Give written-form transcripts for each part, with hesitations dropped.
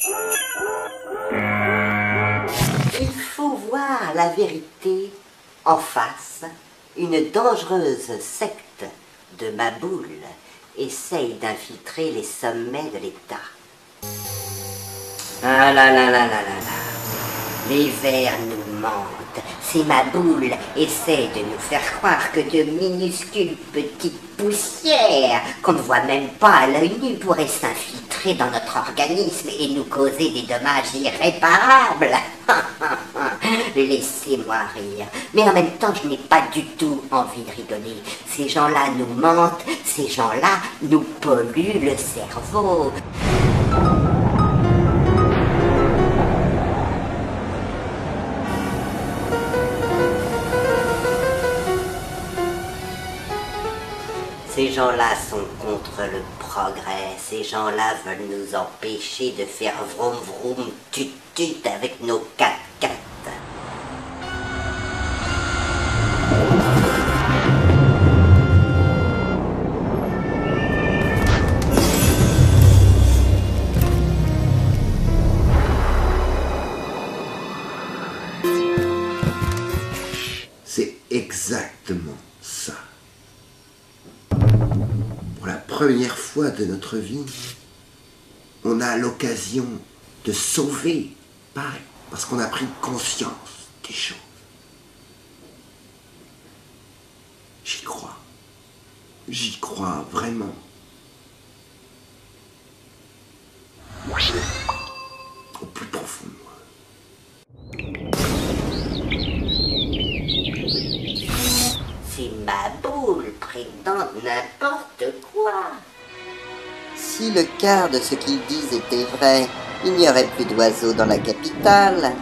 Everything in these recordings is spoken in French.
Il faut voir la vérité en face. Une dangereuse secte de Maboule essaye d'infiltrer les sommets de l'État. Ah là là là là là là. Les vers nous mentent. Ces Maboules essaient de nous faire croire que de minuscules petites poussières qu'on ne voit même pas à l'œil nu pourraient s'infiltrer dans notre organisme et nous causer des dommages irréparables. Laissez-moi rire. Mais en même temps, je n'ai pas du tout envie de rigoler. Ces gens-là nous mentent, ces gens-là nous polluent le cerveau. Ces gens-là sont contre le progrès. Ces gens-là veulent nous empêcher de faire vroom vroom tut tut avec nos 4x4. C'est exactement ça. Pour la première fois de notre vie, on a l'occasion de sauver Paris, parce qu'on a pris conscience des choses. J'y crois. J'y crois vraiment. Au plus profond de moi. Ces Maboules prétendent n'importe quoi. Si le quart de ce qu'ils disent était vrai, il n'y aurait plus d'oiseaux dans la capitale.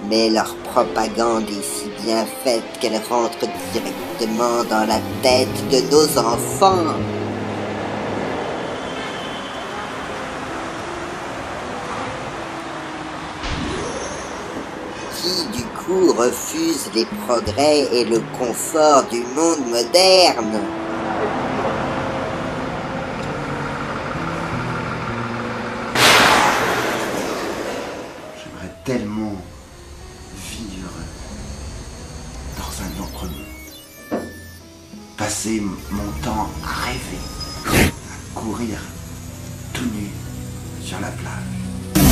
Mais leur propagande est si bien faite qu'elle rentre directement dans la tête de nos enfants. Qui, du coup, refuse les progrès et le confort du monde moderne. J'aimerais tellement vivre dans un autre monde. Passer mon temps à rêver, à courir tout nu sur la plage.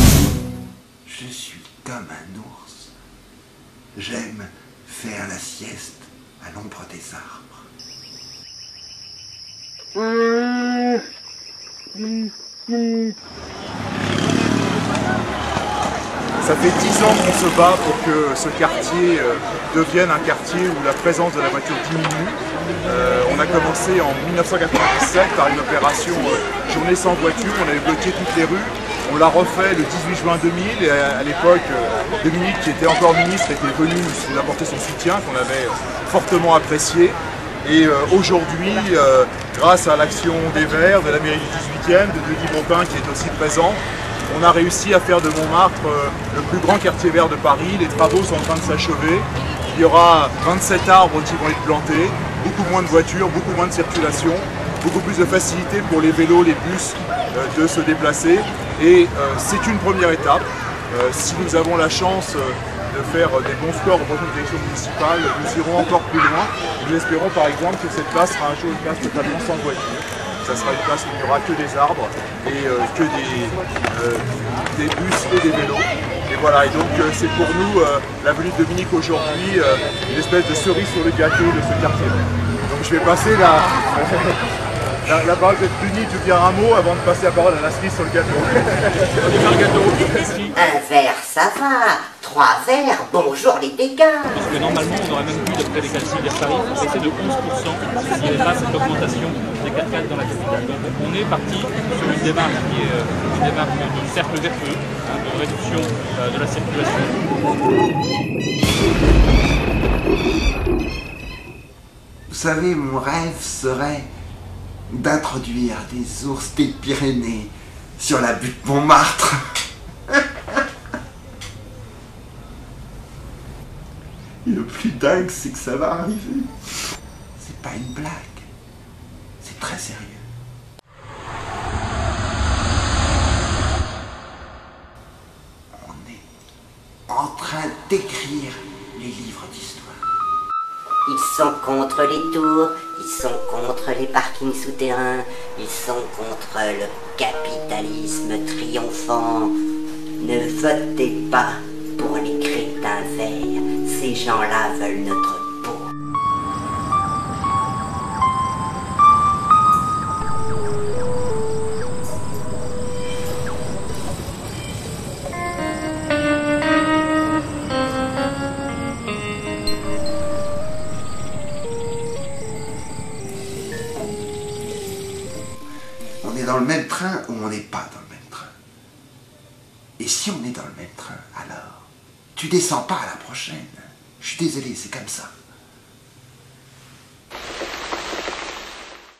Je suis comme un ours. J'aime faire la sieste à l'ombre des arbres. Ça fait 10 ans qu'on se bat pour que ce quartier devienne un quartier où la présence de la voiture diminue. On a commencé en 1997 par une opération Journée sans voiture. On avait bloqué toutes les rues. On l'a refait le 18 juin 2000 et à l'époque, Dominique, qui était encore ministre, était venu nous apporter son soutien qu'on avait fortement apprécié. Et aujourd'hui, grâce à l'action des Verts, de la mairie du 18e, de Denis Bompin qui est aussi présent, on a réussi à faire de Montmartre le plus grand quartier vert de Paris. Les travaux sont en train de s'achever. Il y aura 27 arbres qui vont être plantés, beaucoup moins de voitures, beaucoup moins de circulation, beaucoup plus de facilité pour les vélos, les bus de se déplacer. Et c'est une première étape. Si nous avons la chance de faire des bons scores aux prochaines élections municipales, nous irons encore plus loin. Nous espérons par exemple que cette place sera un jour une place totalement sans voiture. Ça sera une place où il n'y aura que des arbres et que des bus et des vélos. Et voilà, et donc c'est pour nous, la venue de Dominique aujourd'hui, une espèce de cerise sur le gâteau de ce quartier. Donc je vais passer la parole de Denis, tu veux dire un mot avant de passer la parole à la cerise sur le gâteau. Un verre, ça va. 3 verres, bonjour les dégâts. Parce que normalement, on aurait même plus de prêt des calcium vers Paris, c'est de 11% s'il n'y avait pas cette augmentation des 4x4 dans la capitale. Donc on est parti sur une démarche qui est une démarche de cercle vertueux, de réduction de la circulation. Vous savez, mon rêve serait d'introduire des ours des Pyrénées sur la butte Montmartre. Et le plus dingue, c'est que ça va arriver. C'est pas une blague. C'est très sérieux. en train d'écrire les livres d'histoire. Ils sont contre les tours, ils sont contre les parkings souterrains, ils sont contre le capitalisme triomphant. Ne votez pas pour les crétins verts, ces gens-là veulent notre peau. On est dans le même train ou on n'est pas dans le même train? Et si on est dans le même train, alors, tu descends pas à la prochaine. Je suis désolé, c'est comme ça.